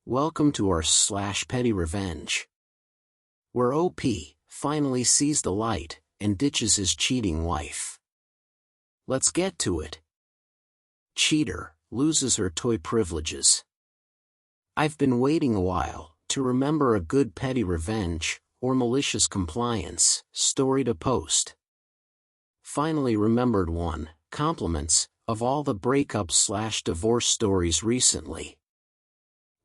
Welcome to our petty revenge, where OP finally sees the light and ditches his cheating wife. Let's get to it. Cheater loses her toy privileges. I've been waiting a while to remember a good petty revenge or malicious compliance story to post. Finally remembered one. Compliments of all the breakup/divorce stories recently.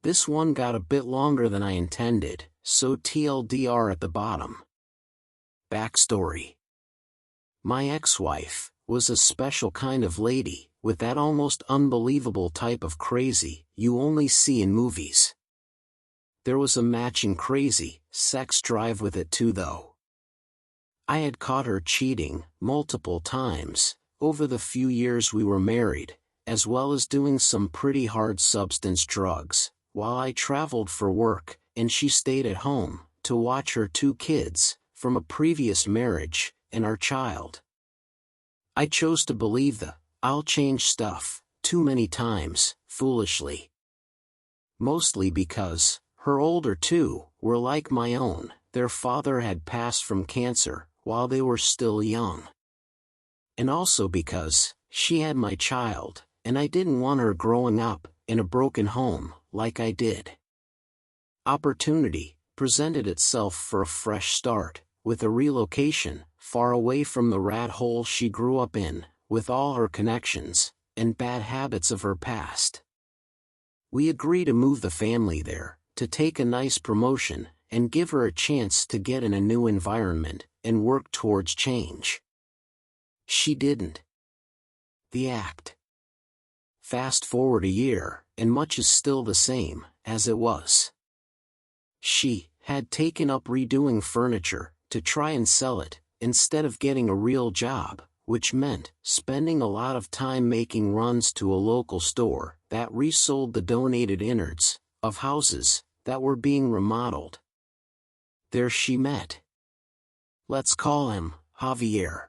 This one got a bit longer than I intended, so TLDR at the bottom. Backstory. My ex-wife was a special kind of lady, with that almost unbelievable type of crazy you only see in movies. There was a matching crazy sex drive with it too though. I had caught her cheating multiple times over the few years we were married, as well as doing some pretty hard substance drugs, while I traveled for work and she stayed at home to watch her 2 kids from a previous marriage and our child. I chose to believe the "I'll change" stuff too many times, foolishly. Mostly because her older 2 were like my own. Their father had passed from cancer while they were still young. And also because she had my child, and I didn't want her growing up in a broken home like I did. Opportunity presented itself for a fresh start, with a relocation far away from the rat hole she grew up in, with all her connections and bad habits of her past. We agreed to move the family there, to take a nice promotion and give her a chance to get in a new environment and work towards change. She didn't. The act. Fast forward a year, and much is still the same as it was. She had taken up redoing furniture to try and sell it, instead of getting a real job, which meant spending a lot of time making runs to a local store that resold the donated innards of houses that were being remodeled. There she met. Let's call him Javier.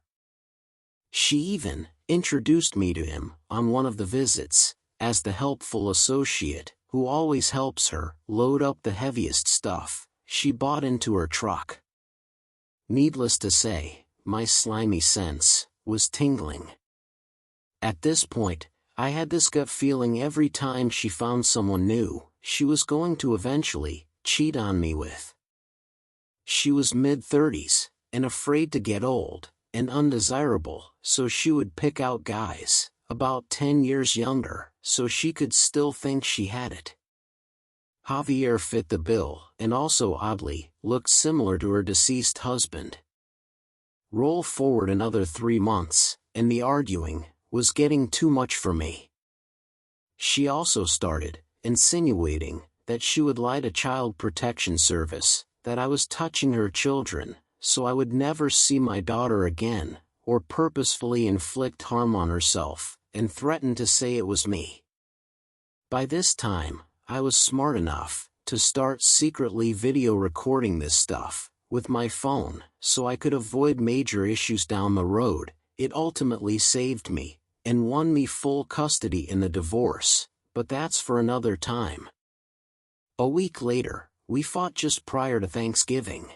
She even introduced me to him on one of the visits, as the helpful associate who always helps her load up the heaviest stuff she bought into her truck. Needless to say, my slimy sense was tingling. At this point, I had this gut feeling every time she found someone new, she was going to eventually cheat on me with. She was mid-30s, and afraid to get old and undesirable, so she would pick out guys about 10 years younger, so she could still think she had it. Javier fit the bill, and also oddly, looked similar to her deceased husband. Roll forward another 3 months, and the arguing was getting too much for me. She also started insinuating that she would lie to Child Protection Service, that I was touching her children, so I would never see my daughter again, or purposefully inflict harm on herself, and threatened to say it was me. By this time, I was smart enough to start secretly video recording this stuff with my phone, so I could avoid major issues down the road. It ultimately saved me and won me full custody in the divorce, but that's for another time. A week later, we fought just prior to Thanksgiving.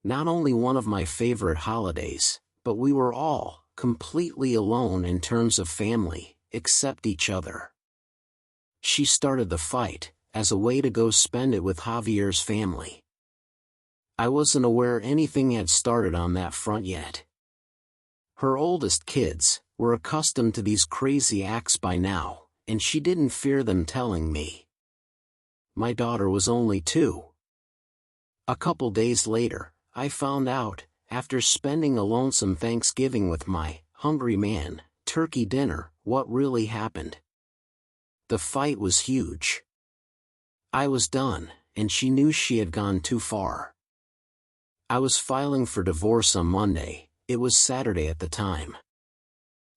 Not only one of my favorite holidays, but we were all completely alone in terms of family, except each other. She started the fight as a way to go spend it with Javier's family. I wasn't aware anything had started on that front yet. Her oldest kids were accustomed to these crazy acts by now, and she didn't fear them telling me. My daughter was only 2. A couple days later, I found out, after spending a lonesome Thanksgiving with my hungry man, turkey dinner, what really happened. The fight was huge. I was done, and she knew she had gone too far. I was filing for divorce on Monday. It was Saturday at the time.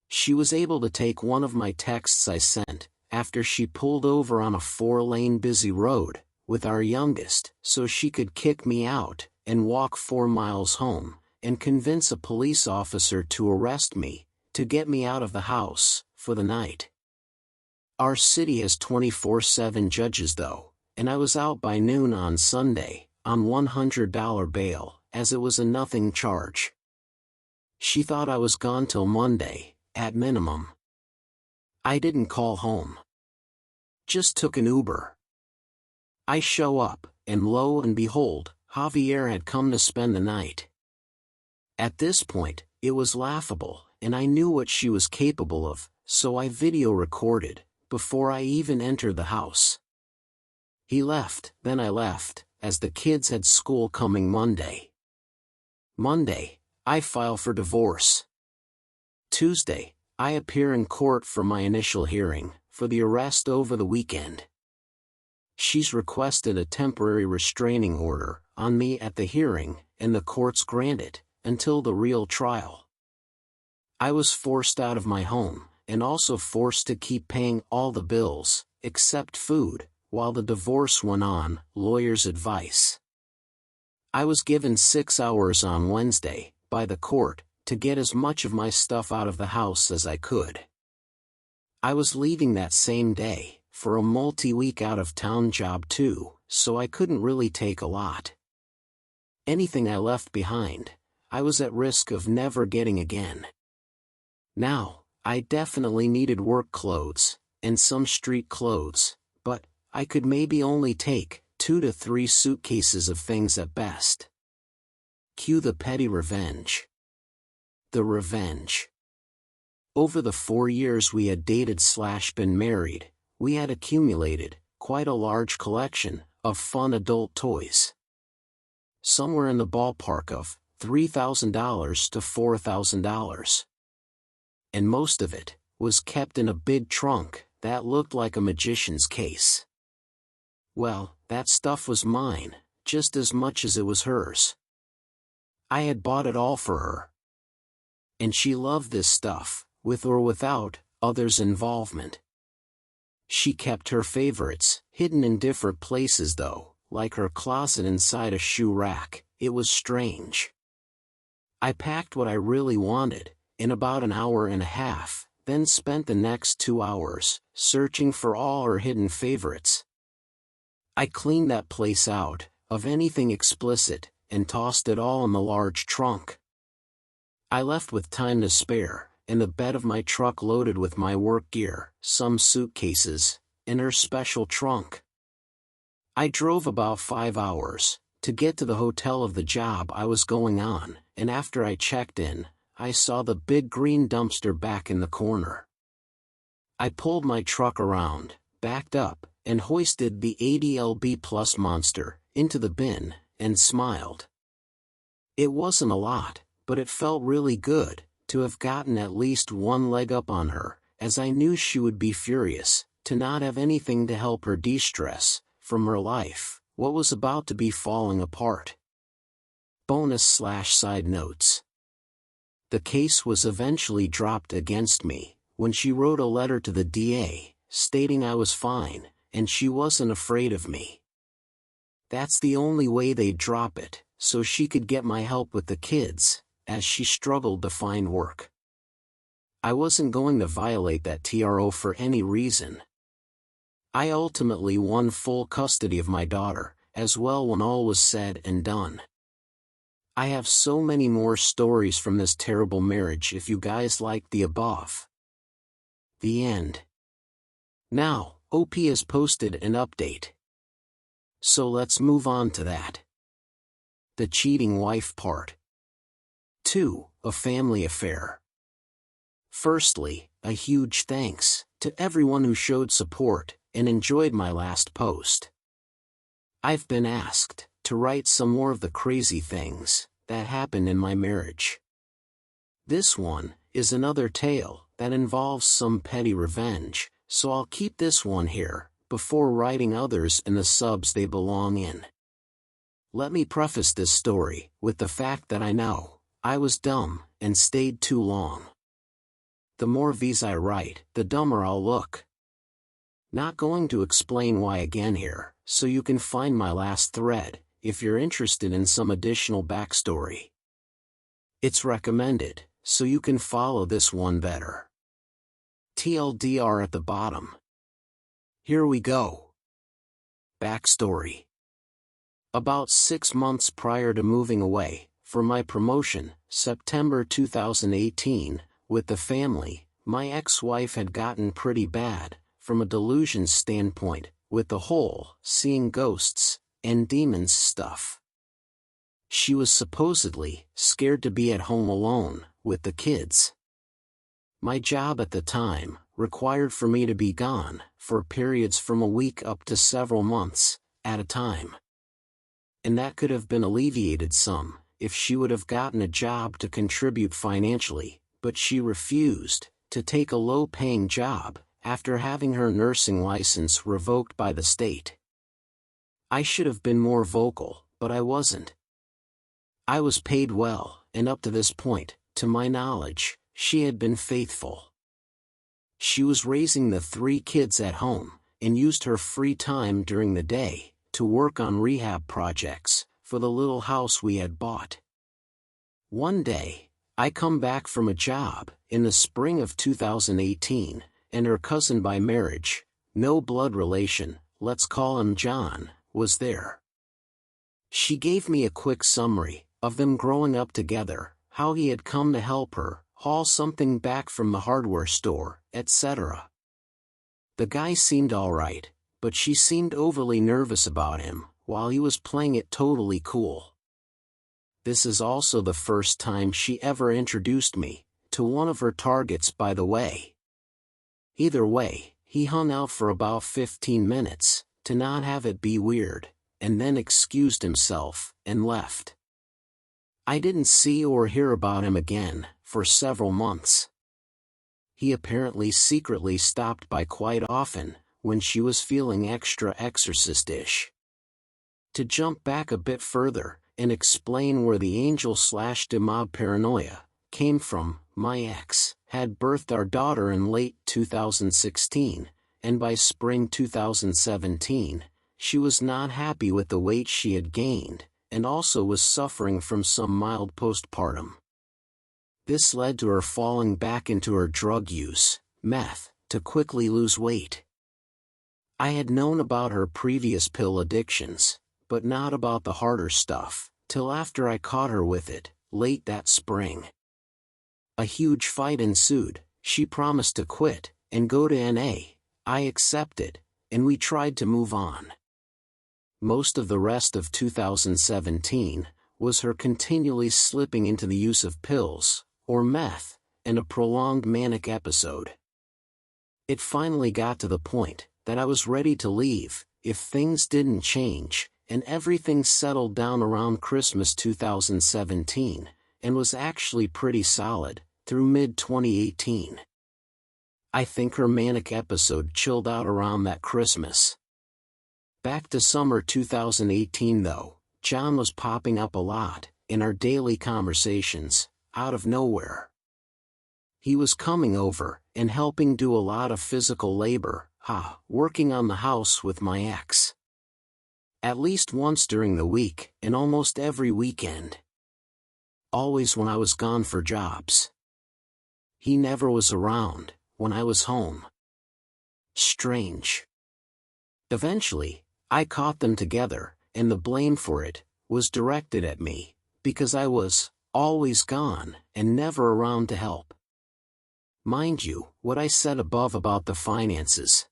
She was able to take one of my texts I sent after she pulled over on a 4-lane busy road with our youngest, so she could kick me out and walk 4 miles home and convince a police officer to arrest me to get me out of the house for the night. Our city has 24/7 judges though, and I was out by noon on Sunday, on $100 bail, as it was a nothing charge. She thought I was gone till Monday, at minimum. I didn't call home. Just took an Uber. I show up, and lo and behold, Javier had come to spend the night. At this point, it was laughable, and I knew what she was capable of, so I video recorded, before I even entered the house. He left, then I left, as the kids had school coming Monday. Monday, I file for divorce. Tuesday, I appear in court for my initial hearing, for the arrest over the weekend. She's requested a temporary restraining order on me at the hearing, and the courts grant it, until the real trial. I was forced out of my home, and also forced to keep paying all the bills, except food, while the divorce went on, lawyer's advice. I was given 6 hours on Wednesday, by the court, to get as much of my stuff out of the house as I could. I was leaving that same day, for a multi-week out-of-town job too, so I couldn't really take a lot. Anything I left behind, I was at risk of never getting again. Now, I definitely needed work clothes, and some street clothes, but I could maybe only take 2 to 3 suitcases of things at best. Cue the petty revenge. The revenge. Over the 4 years we had dated/been married, we had accumulated quite a large collection of fun adult toys. Somewhere in the ballpark of $3,000 to $4,000. And most of it was kept in a big trunk that looked like a magician's case. Well, that stuff was mine, just as much as it was hers. I had bought it all for her. And she loved this stuff, with or without others' involvement. She kept her favorites, hidden in different places though, like her closet inside a shoe rack. It was strange. I packed what I really wanted, in about an hour and a half, then spent the next 2 hours, searching for all her hidden favorites. I cleaned that place out, of anything explicit, and tossed it all in the large trunk. I left with time to spare, and the bed of my truck loaded with my work gear, some suitcases, and her special trunk. I drove about 5 hours, to get to the hotel of the job I was going on, and after I checked in, I saw the big green dumpster back in the corner. I pulled my truck around, backed up, and hoisted the 80lb plus monster into the bin, and smiled. It wasn't a lot, but it felt really good to have gotten at least one leg up on her, as I knew she would be furious to not have anything to help her de-stress from her life, what was about to be falling apart. Bonus/side notes. The case was eventually dropped against me, when she wrote a letter to the DA, stating I was fine, and she wasn't afraid of me. That's the only way they'd drop it, so she could get my help with the kids, as she struggled to find work. I wasn't going to violate that TRO for any reason. I ultimately won full custody of my daughter, as well when all was said and done. I have so many more stories from this terrible marriage if you guys like the above. The end. Now, OP has posted an update. So let's move on to that. The cheating wife part. 2. A family affair. Firstly, a huge thanks to everyone who showed support and enjoyed my last post. I've been asked to write some more of the crazy things that happened in my marriage. This one is another tale that involves some petty revenge, so I'll keep this one here, before writing others in the subs they belong in. Let me preface this story with the fact that I know I was dumb and stayed too long. The more V's I write, the dumber I'll look. Not going to explain why again here, so you can find my last thread, if you're interested in some additional backstory. It's recommended, so you can follow this one better. TLDR at the bottom. Here we go. Backstory. About 6 months prior to moving away, for my promotion, September 2018, with the family, my ex-wife had gotten pretty bad, from a delusion standpoint, with the whole seeing ghosts and demons stuff. She was supposedly scared to be at home alone with the kids. My job at the time required for me to be gone for periods from a week up to several months at a time. And that could have been alleviated some if she would have gotten a job to contribute financially, but she refused to take a low-paying job after having her nursing license revoked by the state. I should have been more vocal, but I wasn't. I was paid well, and up to this point, to my knowledge, she had been faithful. She was raising the 3 kids at home, and used her free time during the day to work on rehab projects for the little house we had bought. One day, I come back from a job in the spring of 2018, and her cousin by marriage, no blood relation, let's call him John, was there. She gave me a quick summary of them growing up together, how he had come to help her haul something back from the hardware store, etc. The guy seemed alright, but she seemed overly nervous about him, while he was playing it totally cool. This is also the first time she ever introduced me to one of her targets, by the way. Either way, he hung out for about 15 minutes, to not have it be weird, and then excused himself and left. I didn't see or hear about him again for several months. He apparently secretly stopped by quite often when she was feeling extra exorcist-ish. To jump back a bit further and explain where the angel/demon paranoia came from, my ex had birthed our daughter in late 2016, and by spring 2017, she was not happy with the weight she had gained, and also was suffering from some mild postpartum. This led to her falling back into her drug use, meth, to quickly lose weight. I had known about her previous pill addictions, but not about the harder stuff, till after I caught her with it, late that spring. A huge fight ensued. She promised to quit and go to NA. I accepted, and we tried to move on. Most of the rest of 2017 was her continually slipping into the use of pills, or meth, and a prolonged manic episode. It finally got to the point that I was ready to leave if things didn't change, and everything settled down around Christmas 2017, and was actually pretty solid through mid-2018. I think her manic episode chilled out around that Christmas. Back to summer 2018 though, John was popping up a lot in our daily conversations, out of nowhere. He was coming over and helping do a lot of physical labor, working on the house with my ex. At least once during the week, and almost every weekend. Always when I was gone for jobs. He never was around when I was home. Strange. Eventually, I caught them together, and the blame for it was directed at me, because I was always gone and never around to help. Mind you, what I said above about the finances.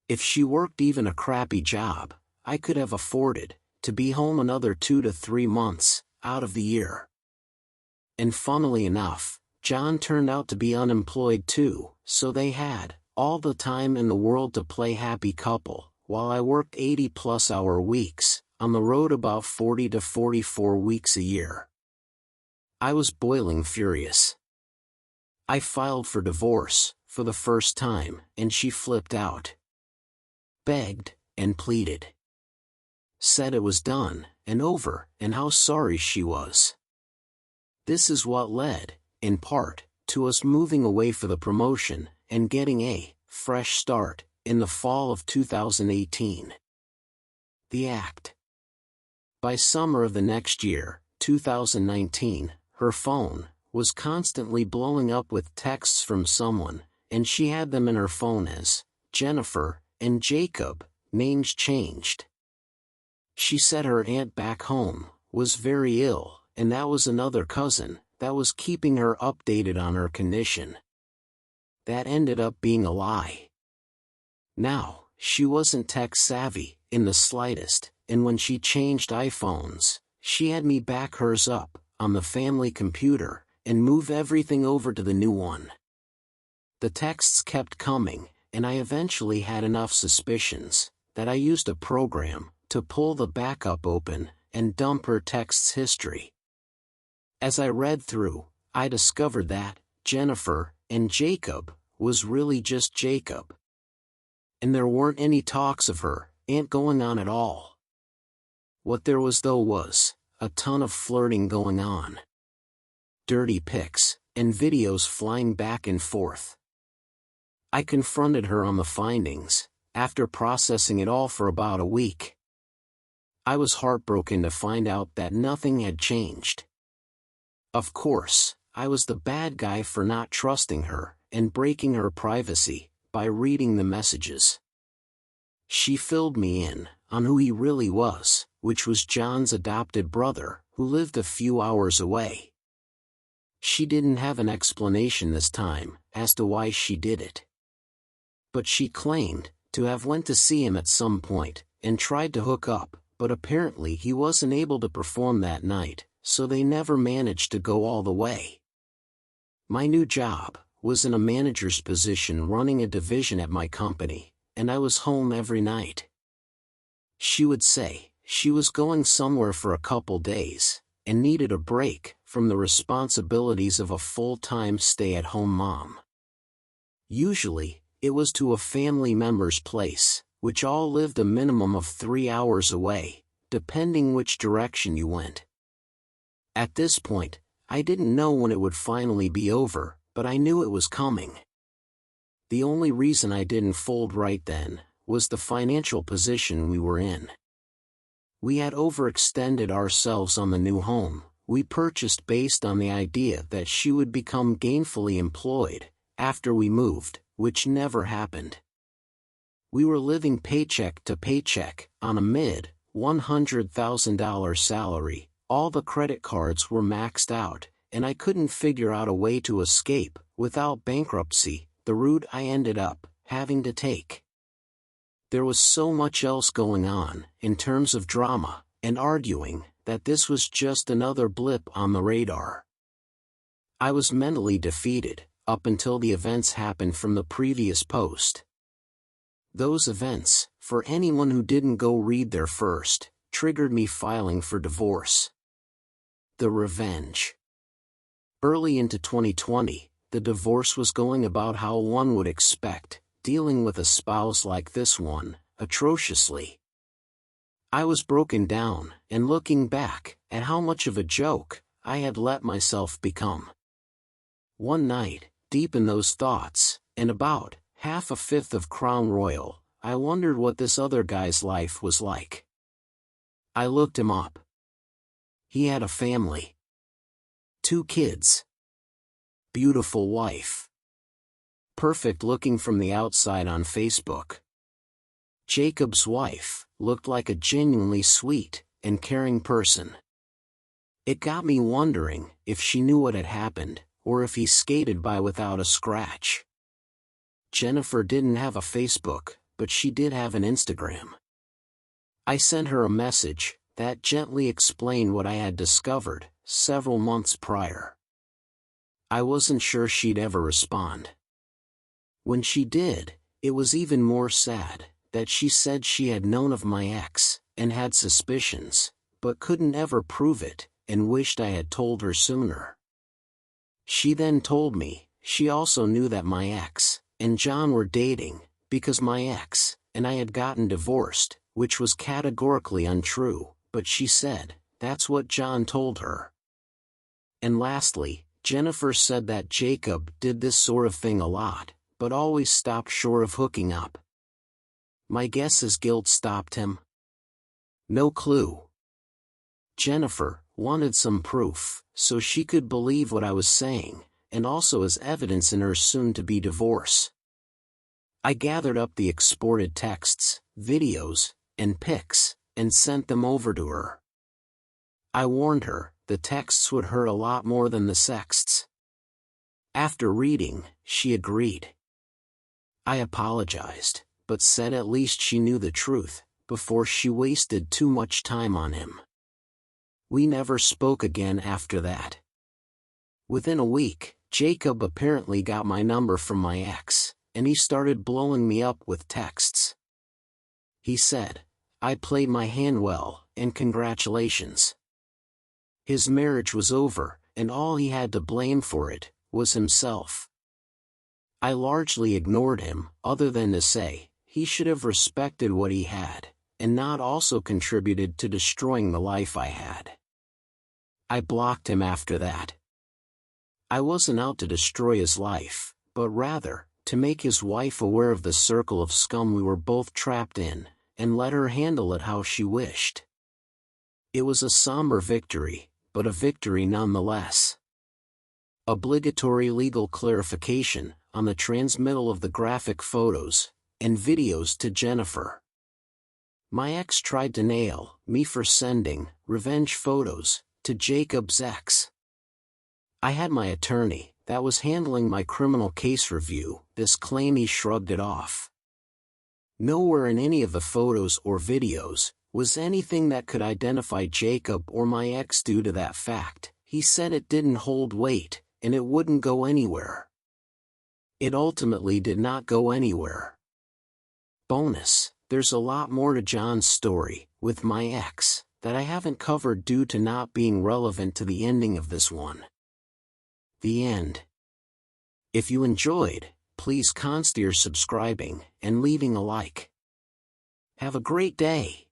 If she worked even a crappy job, I could have afforded to be home another 2 to 3 months out of the year. And funnily enough, John turned out to be unemployed too, so they had all the time in the world to play happy couple, while I worked 80-plus hour weeks, on the road about 40 to 44 weeks a year. I was boiling furious. I filed for divorce, for the first time, and she flipped out. Begged, and pleaded. Said it was done, and over, and how sorry she was. This is what led, in part, to us moving away for the promotion, and getting a fresh start in the fall of 2018. The act. By summer of the next year, 2019, her phone was constantly blowing up with texts from someone, and she had them in her phone as Jennifer and Jacob, names changed. She said her aunt back home was very ill, and that was another cousin that was keeping her updated on her condition. That ended up being a lie. Now, she wasn't tech-savvy in the slightest, and when she changed iPhones, she had me back hers up on the family computer and move everything over to the new one. The texts kept coming, and I eventually had enough suspicions that I used a program to pull the backup open and dump her texts history. As I read through, I discovered that Jennifer and Jacob was really just Jacob. And there weren't any talks of her aunt going on at all. What there was though was a ton of flirting going on. Dirty pics and videos flying back and forth. I confronted her on the findings, after processing it all for about a week. I was heartbroken to find out that nothing had changed. Of course, I was the bad guy for not trusting her and breaking her privacy by reading the messages. She filled me in on who he really was, which was John's adopted brother, who lived a few hours away. She didn't have an explanation this time as to why she did it. But she claimed to have went to see him at some point and tried to hook up, but apparently he wasn't able to perform that night, so they never managed to go all the way. My new job was in a manager's position running a division at my company, and I was home every night. She would say she was going somewhere for a couple days and needed a break from the responsibilities of a full-time stay-at-home mom. Usually, it was to a family member's place, which all lived a minimum of 3 hours away, depending which direction you went. At this point, I didn't know when it would finally be over, but I knew it was coming. The only reason I didn't fold right then was the financial position we were in. We had overextended ourselves on the new home we purchased based on the idea that she would become gainfully employed after we moved, which never happened. We were living paycheck to paycheck on a mid-$100,000 salary, all the credit cards were maxed out, and I couldn't figure out a way to escape without bankruptcy, the route I ended up having to take. There was so much else going on in terms of drama and arguing that this was just another blip on the radar. I was mentally defeated up until the events happened from the previous post. Those events, for anyone who didn't go read there first, triggered me filing for divorce. The revenge. Early into 2020, the divorce was going about how one would expect, dealing with a spouse like this one, atrociously. I was broken down and looking back at how much of a joke I had let myself become. One night, deep in those thoughts, and about half a fifth of Crown Royal, I wondered what this other guy's life was like. I looked him up. He had a family. 2 kids. Beautiful wife. Perfect looking from the outside on Facebook. Jacob's wife looked like a genuinely sweet and caring person. It got me wondering if she knew what had happened, or if he skated by without a scratch. Jennifer didn't have a Facebook, but she did have an Instagram. I sent her a message that gently explained what I had discovered several months prior. I wasn't sure she'd ever respond. When she did, it was even more sad that she said she had known of my ex and had suspicions, but couldn't ever prove it and wished I had told her sooner. She then told me she also knew that my ex and John were dating because my ex and I had gotten divorced, which was categorically untrue, but she said that's what John told her. And lastly, Jennifer said that Jacob did this sort of thing a lot, but always stopped short of hooking up. My guess is guilt stopped him. No clue. Jennifer wanted some proof, so she could believe what I was saying, and also as evidence in her soon-to-be divorce. I gathered up the exported texts, videos, and pics, and sent them over to her. I warned her, the texts would hurt a lot more than the sexts. After reading, she agreed. I apologized, but said at least she knew the truth, before she wasted too much time on him. We never spoke again after that. Within a week, Jacob apparently got my number from my ex, and he started blowing me up with texts. He said, "I played my hand well, and congratulations." His marriage was over, and all he had to blame for it was himself. I largely ignored him, other than to say, he should have respected what he had, and not also contributed to destroying the life I had. I blocked him after that. I wasn't out to destroy his life, but rather, to make his wife aware of the circle of scum we were both trapped in, and let her handle it how she wished. It was a somber victory, but a victory nonetheless. Obligatory legal clarification on the transmittal of the graphic photos and videos to Jennifer. My ex tried to nail me for sending revenge photos to Jacob's ex. I had my attorney that was handling my criminal case review disclaim he shrugged it off. Nowhere in any of the photos or videos was anything that could identify Jacob or my ex due to that fact. He said it didn't hold weight, and it wouldn't go anywhere. It ultimately did not go anywhere. Bonus, there's a lot more to John's story, with my ex, that I haven't covered due to not being relevant to the ending of this one. The end. If you enjoyed, please consider subscribing and leaving a like. Have a great day.